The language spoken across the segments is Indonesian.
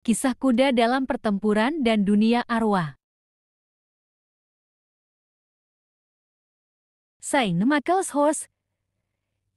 Kisah kuda dalam pertempuran dan dunia arwah. Saint Michael's Horse.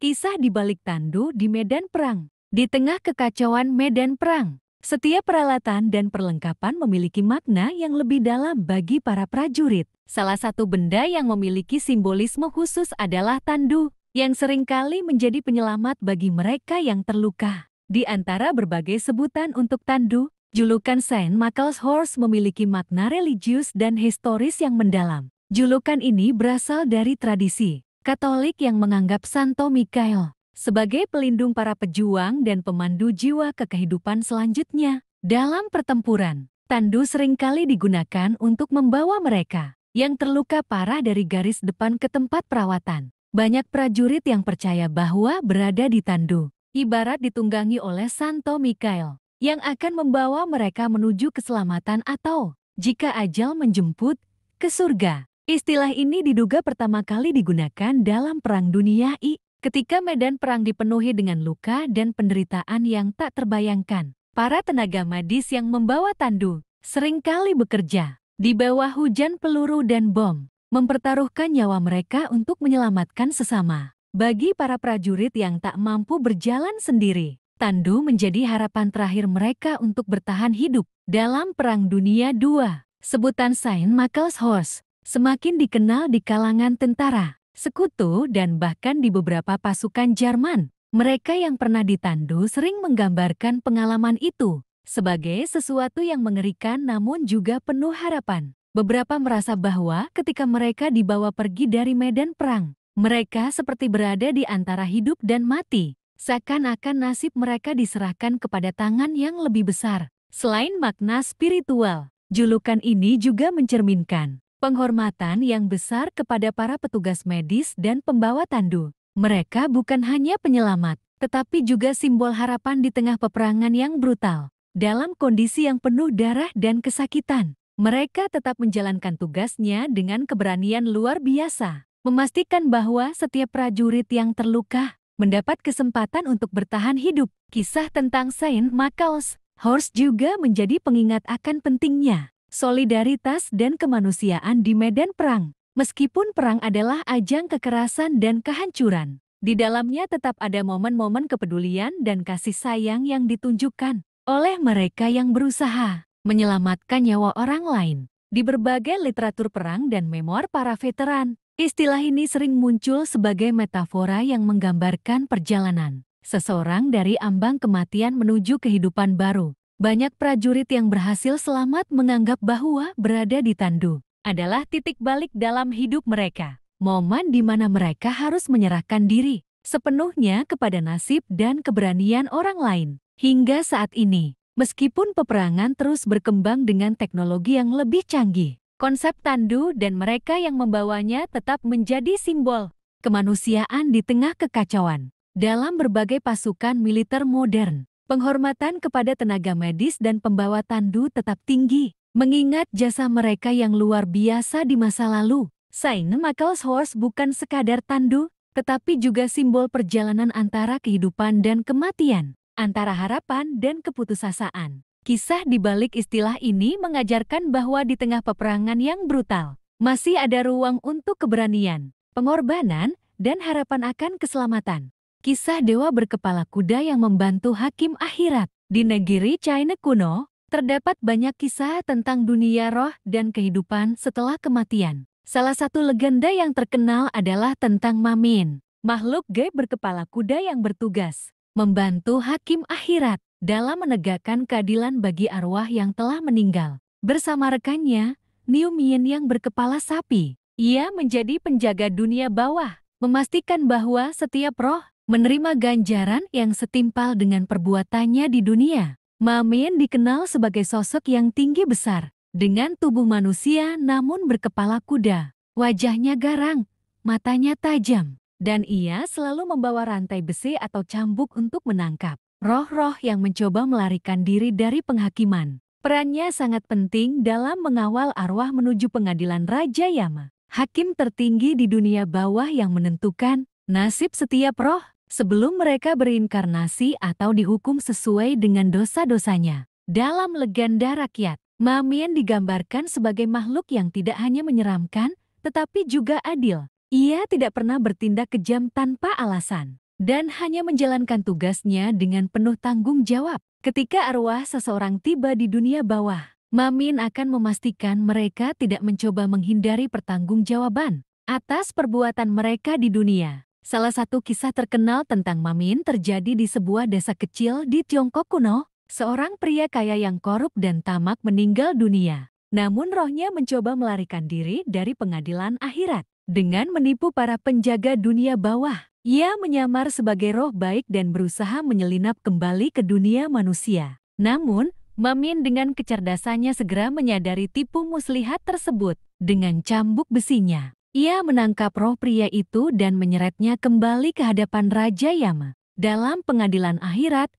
Kisah di balik tandu di medan perang. Di tengah kekacauan medan perang, setiap peralatan dan perlengkapan memiliki makna yang lebih dalam bagi para prajurit. Salah satu benda yang memiliki simbolisme khusus adalah tandu, yang seringkali menjadi penyelamat bagi mereka yang terluka. Di antara berbagai sebutan untuk tandu, julukan Saint Michael's Horse memiliki makna religius dan historis yang mendalam. Julukan ini berasal dari tradisi Katolik yang menganggap Santo Mikael sebagai pelindung para pejuang dan pemandu jiwa ke kehidupan selanjutnya. Dalam pertempuran, tandu seringkali digunakan untuk membawa mereka yang terluka parah dari garis depan ke tempat perawatan. Banyak prajurit yang percaya bahwa berada di tandu ibarat ditunggangi oleh Santo Mikael yang akan membawa mereka menuju keselamatan atau, jika ajal menjemput, ke surga. Istilah ini diduga pertama kali digunakan dalam Perang Dunia I, ketika medan perang dipenuhi dengan luka dan penderitaan yang tak terbayangkan. Para tenaga medis yang membawa tandu seringkali bekerja di bawah hujan peluru dan bom, mempertaruhkan nyawa mereka untuk menyelamatkan sesama. Bagi para prajurit yang tak mampu berjalan sendiri, tandu menjadi harapan terakhir mereka untuk bertahan hidup. Dalam Perang Dunia II, sebutan Saint Michael's Horse semakin dikenal di kalangan tentara, sekutu, dan bahkan di beberapa pasukan Jerman. Mereka yang pernah ditandu sering menggambarkan pengalaman itu sebagai sesuatu yang mengerikan namun juga penuh harapan. Beberapa merasa bahwa ketika mereka dibawa pergi dari medan perang, mereka seperti berada di antara hidup dan mati, seakan-akan nasib mereka diserahkan kepada tangan yang lebih besar. Selain makna spiritual, julukan ini juga mencerminkan penghormatan yang besar kepada para petugas medis dan pembawa tandu. Mereka bukan hanya penyelamat, tetapi juga simbol harapan di tengah peperangan yang brutal. Dalam kondisi yang penuh darah dan kesakitan, mereka tetap menjalankan tugasnya dengan keberanian luar biasa, memastikan bahwa setiap prajurit yang terluka mendapat kesempatan untuk bertahan hidup. Kisah tentang Saint Michael's Horse juga menjadi pengingat akan pentingnya solidaritas dan kemanusiaan di medan perang. Meskipun perang adalah ajang kekerasan dan kehancuran, di dalamnya tetap ada momen-momen kepedulian dan kasih sayang yang ditunjukkan oleh mereka yang berusaha menyelamatkan nyawa orang lain. Di berbagai literatur perang dan memoir para veteran, istilah ini sering muncul sebagai metafora yang menggambarkan perjalanan seseorang dari ambang kematian menuju kehidupan baru. Banyak prajurit yang berhasil selamat menganggap bahwa berada di tandu adalah titik balik dalam hidup mereka. Momen di mana mereka harus menyerahkan diri sepenuhnya kepada nasib dan keberanian orang lain. Hingga saat ini, meskipun peperangan terus berkembang dengan teknologi yang lebih canggih, konsep tandu dan mereka yang membawanya tetap menjadi simbol kemanusiaan di tengah kekacauan. Dalam berbagai pasukan militer modern, penghormatan kepada tenaga medis dan pembawa tandu tetap tinggi, mengingat jasa mereka yang luar biasa di masa lalu. Saint Michael's Horse bukan sekadar tandu, tetapi juga simbol perjalanan antara kehidupan dan kematian, antara harapan dan keputusasaan. Kisah di balik istilah ini mengajarkan bahwa di tengah peperangan yang brutal, masih ada ruang untuk keberanian, pengorbanan, dan harapan akan keselamatan. Kisah dewa berkepala kuda yang membantu hakim akhirat. Di negeri China kuno, terdapat banyak kisah tentang dunia roh dan kehidupan setelah kematian. Salah satu legenda yang terkenal adalah tentang Mamin, makhluk gaib berkepala kuda yang bertugas membantu hakim akhirat dalam menegakkan keadilan bagi arwah yang telah meninggal. Bersama rekannya, Niumin yang berkepala sapi, ia menjadi penjaga dunia bawah, memastikan bahwa setiap roh menerima ganjaran yang setimpal dengan perbuatannya di dunia. Mamin dikenal sebagai sosok yang tinggi besar, dengan tubuh manusia namun berkepala kuda. Wajahnya garang, matanya tajam, dan ia selalu membawa rantai besi atau cambuk untuk menangkap roh-roh yang mencoba melarikan diri dari penghakiman. Perannya sangat penting dalam mengawal arwah menuju pengadilan Raja Yama, hakim tertinggi di dunia bawah yang menentukan nasib setiap roh sebelum mereka berinkarnasi atau dihukum sesuai dengan dosa-dosanya. Dalam legenda rakyat, Mamien digambarkan sebagai makhluk yang tidak hanya menyeramkan, tetapi juga adil. Ia tidak pernah bertindak kejam tanpa alasan, dan hanya menjalankan tugasnya dengan penuh tanggung jawab. Ketika arwah seseorang tiba di dunia bawah, Mamien akan memastikan mereka tidak mencoba menghindari pertanggungjawaban atas perbuatan mereka di dunia. Salah satu kisah terkenal tentang Mamien terjadi di sebuah desa kecil di Tiongkok kuno. Seorang pria kaya yang korup dan tamak meninggal dunia. Namun rohnya mencoba melarikan diri dari pengadilan akhirat. Dengan menipu para penjaga dunia bawah, ia menyamar sebagai roh baik dan berusaha menyelinap kembali ke dunia manusia. Namun, Mamien dengan kecerdasannya segera menyadari tipu muslihat tersebut. Dengan cambuk besinya, ia menangkap roh pria itu dan menyeretnya kembali ke hadapan Raja Yama. Dalam pengadilan akhirat,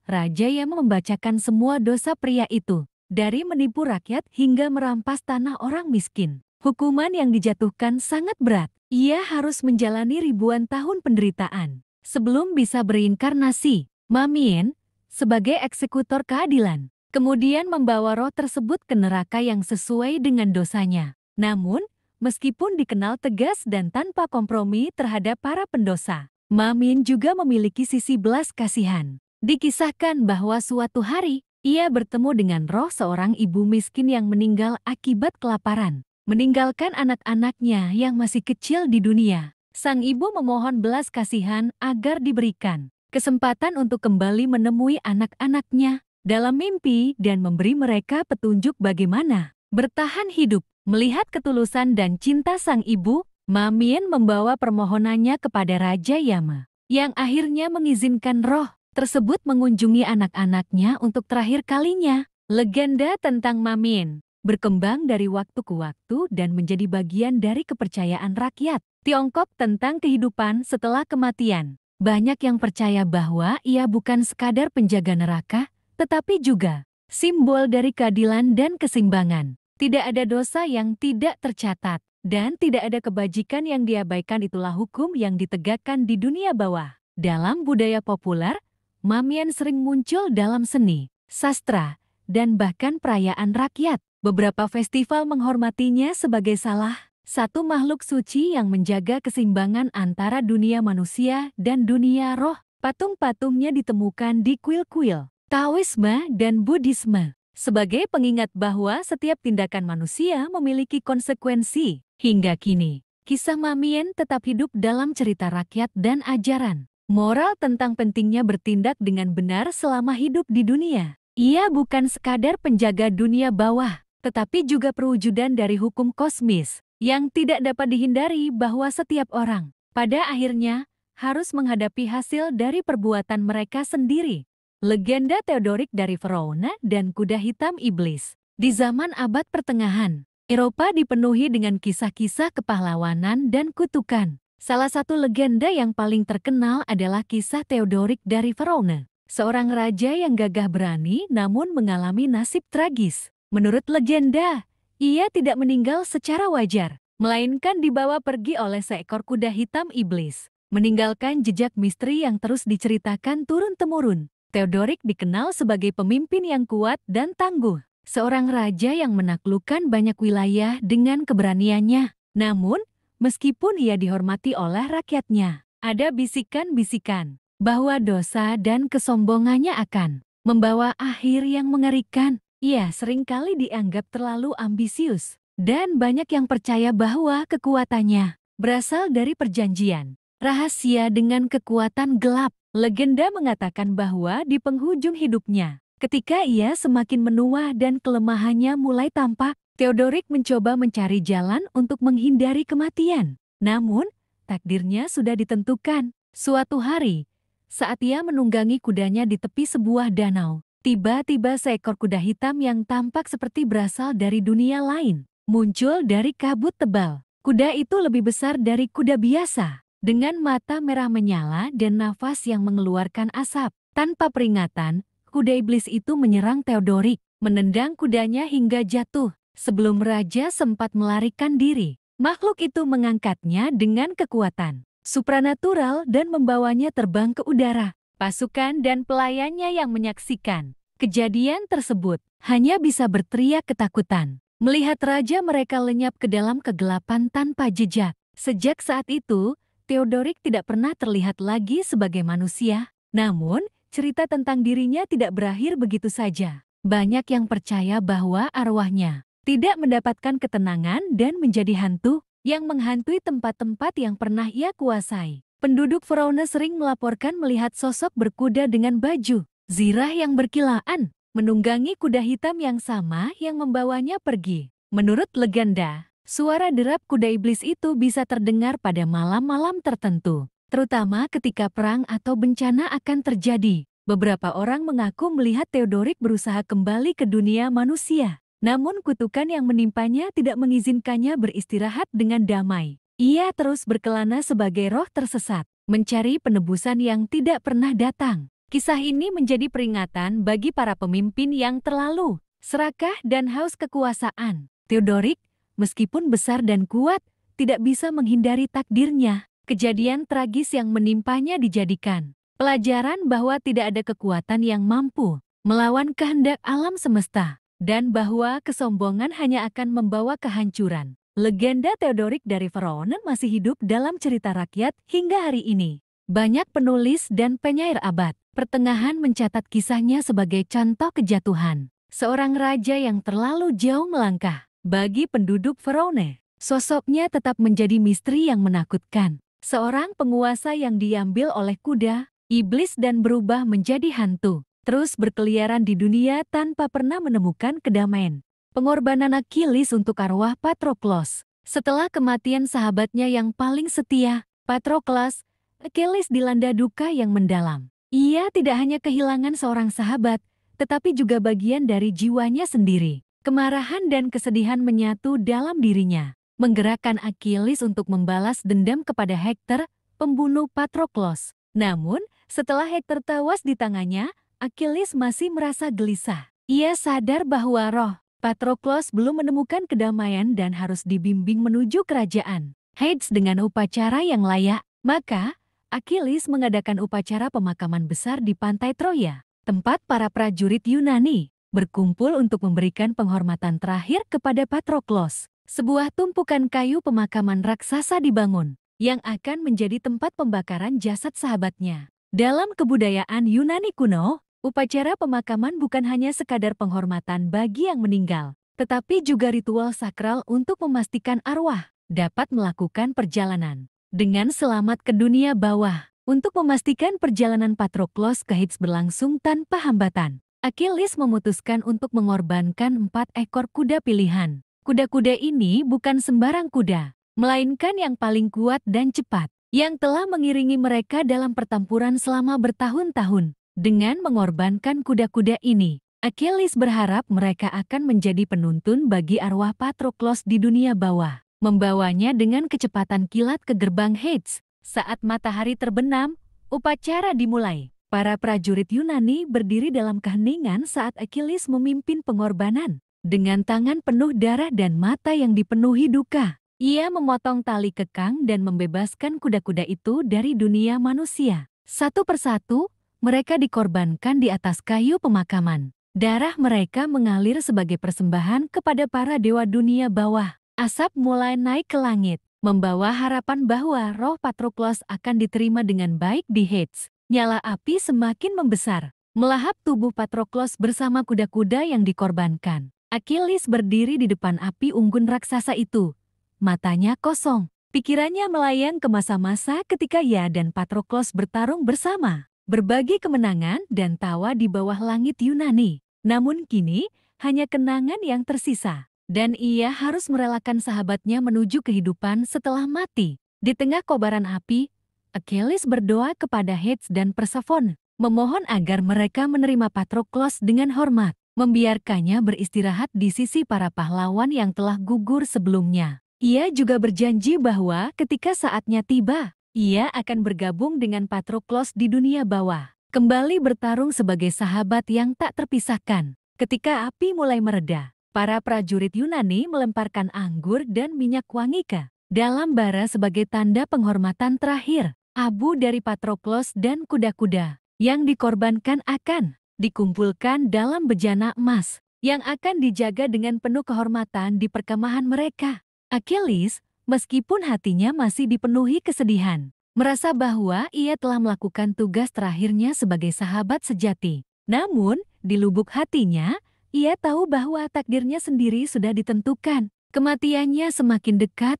Raja Yama membacakan semua dosa pria itu, dari menipu rakyat hingga merampas tanah orang miskin. Hukuman yang dijatuhkan sangat berat. Ia harus menjalani ribuan tahun penderitaan sebelum bisa berinkarnasi. Mamien, sebagai eksekutor keadilan, kemudian membawa roh tersebut ke neraka yang sesuai dengan dosanya. Namun, meskipun dikenal tegas dan tanpa kompromi terhadap para pendosa, Mamien juga memiliki sisi belas kasihan. Dikisahkan bahwa suatu hari, ia bertemu dengan roh seorang ibu miskin yang meninggal akibat kelaparan, meninggalkan anak-anaknya yang masih kecil di dunia. Sang ibu memohon belas kasihan agar diberikan kesempatan untuk kembali menemui anak-anaknya dalam mimpi dan memberi mereka petunjuk bagaimana bertahan hidup. Melihat ketulusan dan cinta sang ibu, Mamien membawa permohonannya kepada Raja Yama, yang akhirnya mengizinkan roh tersebut mengunjungi anak-anaknya untuk terakhir kalinya. Legenda tentang Mamien berkembang dari waktu ke waktu dan menjadi bagian dari kepercayaan rakyat Tiongkok tentang kehidupan setelah kematian. Banyak yang percaya bahwa ia bukan sekadar penjaga neraka, tetapi juga simbol dari keadilan dan keseimbangan. Tidak ada dosa yang tidak tercatat, dan tidak ada kebajikan yang diabaikan. Itulah hukum yang ditegakkan di dunia bawah. Dalam budaya populer, Mamien sering muncul dalam seni, sastra, dan bahkan perayaan rakyat. Beberapa festival menghormatinya sebagai salah satu makhluk suci yang menjaga keseimbangan antara dunia manusia dan dunia roh. Patung-patungnya ditemukan di kuil-kuil Taoisme dan Buddhisme sebagai pengingat bahwa setiap tindakan manusia memiliki konsekuensi. Hingga kini, kisah Mamien tetap hidup dalam cerita rakyat dan ajaran moral tentang pentingnya bertindak dengan benar selama hidup di dunia. Ia bukan sekadar penjaga dunia bawah, tetapi juga perwujudan dari hukum kosmis yang tidak dapat dihindari bahwa setiap orang, pada akhirnya, harus menghadapi hasil dari perbuatan mereka sendiri. Legenda Theodoric dari Verona dan kuda hitam iblis. Di zaman abad pertengahan, Eropa dipenuhi dengan kisah-kisah kepahlawanan dan kutukan. Salah satu legenda yang paling terkenal adalah kisah Theodoric dari Verona, seorang raja yang gagah berani namun mengalami nasib tragis. Menurut legenda, ia tidak meninggal secara wajar, melainkan dibawa pergi oleh seekor kuda hitam iblis, meninggalkan jejak misteri yang terus diceritakan turun-temurun. Theodoric dikenal sebagai pemimpin yang kuat dan tangguh, seorang raja yang menaklukkan banyak wilayah dengan keberaniannya. Namun, meskipun ia dihormati oleh rakyatnya, ada bisikan-bisikan bahwa dosa dan kesombongannya akan membawa akhir yang mengerikan. Ia seringkali dianggap terlalu ambisius, dan banyak yang percaya bahwa kekuatannya berasal dari perjanjian rahasia dengan kekuatan gelap. Legenda mengatakan bahwa di penghujung hidupnya, ketika ia semakin menua dan kelemahannya mulai tampak, Theodoric mencoba mencari jalan untuk menghindari kematian. Namun, takdirnya sudah ditentukan. Suatu hari, saat ia menunggangi kudanya di tepi sebuah danau, tiba-tiba seekor kuda hitam yang tampak seperti berasal dari dunia lain muncul dari kabut tebal. Kuda itu lebih besar dari kuda biasa, dengan mata merah menyala dan nafas yang mengeluarkan asap. Tanpa peringatan, kuda iblis itu menyerang Theodoric, menendang kudanya hingga jatuh. Sebelum raja sempat melarikan diri, makhluk itu mengangkatnya dengan kekuatan supranatural dan membawanya terbang ke udara. Pasukan dan pelayannya yang menyaksikan Kejadian tersebut hanya bisa berteriak ketakutan. Melihat raja mereka lenyap ke dalam kegelapan tanpa jejak. Sejak saat itu, Theodoric tidak pernah terlihat lagi sebagai manusia. Namun, cerita tentang dirinya tidak berakhir begitu saja. Banyak yang percaya bahwa arwahnya tidak mendapatkan ketenangan dan menjadi hantu yang menghantui tempat-tempat yang pernah ia kuasai. Penduduk Verona sering melaporkan melihat sosok berkuda dengan baju zirah yang berkilaan, menunggangi kuda hitam yang sama yang membawanya pergi. Menurut legenda, suara derap kuda iblis itu bisa terdengar pada malam-malam tertentu, terutama ketika perang atau bencana akan terjadi. Beberapa orang mengaku melihat Theodoric berusaha kembali ke dunia manusia. Namun kutukan yang menimpanya tidak mengizinkannya beristirahat dengan damai. Ia terus berkelana sebagai roh tersesat, mencari penebusan yang tidak pernah datang. Kisah ini menjadi peringatan bagi para pemimpin yang terlalu serakah dan haus kekuasaan. Theodoric, meskipun besar dan kuat, tidak bisa menghindari takdirnya. Kejadian tragis yang menimpanya dijadikan pelajaran bahwa tidak ada kekuatan yang mampu melawan kehendak alam semesta, dan bahwa kesombongan hanya akan membawa kehancuran. Legenda Theodoric dari Verona masih hidup dalam cerita rakyat hingga hari ini. Banyak penulis dan penyair abad pertengahan mencatat kisahnya sebagai contoh kejatuhan seorang raja yang terlalu jauh melangkah. Bagi penduduk Verona, sosoknya tetap menjadi misteri yang menakutkan. Seorang penguasa yang diambil oleh kuda iblis dan berubah menjadi hantu, terus berkeliaran di dunia tanpa pernah menemukan kedamaian. Pengorbanan Achilles untuk arwah Patroklos. Setelah kematian sahabatnya yang paling setia, Patroklos, Achilles dilanda duka yang mendalam. Ia tidak hanya kehilangan seorang sahabat, tetapi juga bagian dari jiwanya sendiri. Kemarahan dan kesedihan menyatu dalam dirinya, menggerakkan Achilles untuk membalas dendam kepada Hektor, pembunuh Patroklos. Namun, setelah Hektor tewas di tangannya, Achilles masih merasa gelisah. Ia sadar bahwa roh Patroklos belum menemukan kedamaian dan harus dibimbing menuju kerajaan Hades dengan upacara yang layak. Maka, Achilles mengadakan upacara pemakaman besar di pantai Troya, tempat para prajurit Yunani berkumpul untuk memberikan penghormatan terakhir kepada Patroklos. Sebuah tumpukan kayu pemakaman raksasa dibangun, yang akan menjadi tempat pembakaran jasad sahabatnya. Dalam kebudayaan Yunani kuno, upacara pemakaman bukan hanya sekadar penghormatan bagi yang meninggal, tetapi juga ritual sakral untuk memastikan arwah dapat melakukan perjalanan dengan selamat ke dunia bawah. Untuk memastikan perjalanan Patroklos ke Hades berlangsung tanpa hambatan, Achilles memutuskan untuk mengorbankan 4 ekor kuda pilihan. Kuda-kuda ini bukan sembarang kuda, melainkan yang paling kuat dan cepat, yang telah mengiringi mereka dalam pertempuran selama bertahun-tahun. Dengan mengorbankan kuda-kuda ini, Achilles berharap mereka akan menjadi penuntun bagi arwah Patroklos di dunia bawah, membawanya dengan kecepatan kilat ke gerbang Hades. Saat matahari terbenam, upacara dimulai. Para prajurit Yunani berdiri dalam keheningan saat Achilles memimpin pengorbanan. Dengan tangan penuh darah dan mata yang dipenuhi duka, ia memotong tali kekang dan membebaskan kuda-kuda itu dari dunia manusia. Satu persatu, mereka dikorbankan di atas kayu pemakaman. Darah mereka mengalir sebagai persembahan kepada para dewa dunia bawah. Asap mulai naik ke langit, membawa harapan bahwa roh Patroklos akan diterima dengan baik di Hades. Nyala api semakin membesar, melahap tubuh Patroklos bersama kuda-kuda yang dikorbankan. Achilles berdiri di depan api unggun raksasa itu. Matanya kosong, pikirannya melayang ke masa-masa ketika ia dan Patroklos bertarung bersama, berbagi kemenangan dan tawa di bawah langit Yunani. Namun kini, hanya kenangan yang tersisa, dan ia harus merelakan sahabatnya menuju kehidupan setelah mati. Di tengah kobaran api, Achilles berdoa kepada Hades dan Persephone, memohon agar mereka menerima Patroklos dengan hormat, membiarkannya beristirahat di sisi para pahlawan yang telah gugur sebelumnya. Ia juga berjanji bahwa ketika saatnya tiba, ia akan bergabung dengan Patroklos di dunia bawah, kembali bertarung sebagai sahabat yang tak terpisahkan. Ketika api mulai mereda, para prajurit Yunani melemparkan anggur dan minyak wangi ke dalam bara sebagai tanda penghormatan terakhir. Abu dari Patroklos dan kuda-kuda yang dikorbankan akan dikumpulkan dalam bejana emas yang akan dijaga dengan penuh kehormatan di perkemahan mereka. Achilles, meskipun hatinya masih dipenuhi kesedihan, merasa bahwa ia telah melakukan tugas terakhirnya sebagai sahabat sejati. Namun, di lubuk hatinya, ia tahu bahwa takdirnya sendiri sudah ditentukan. Kematiannya semakin dekat,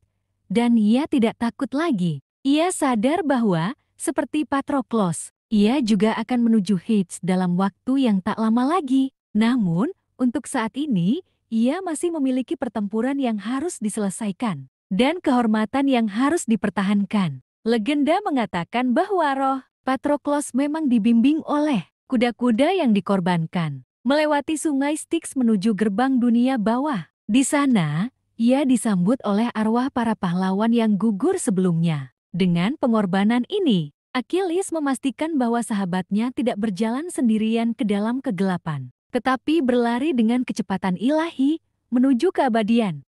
dan ia tidak takut lagi. Ia sadar bahwa, seperti Patroklos, ia juga akan menuju Hades dalam waktu yang tak lama lagi. Namun, untuk saat ini, ia masih memiliki pertempuran yang harus diselesaikan dan kehormatan yang harus dipertahankan. Legenda mengatakan bahwa roh Patroklos memang dibimbing oleh kuda-kuda yang dikorbankan melewati sungai Styx menuju gerbang dunia bawah. Di sana, ia disambut oleh arwah para pahlawan yang gugur sebelumnya. Dengan pengorbanan ini, Achilles memastikan bahwa sahabatnya tidak berjalan sendirian ke dalam kegelapan, tetapi berlari dengan kecepatan ilahi menuju keabadian.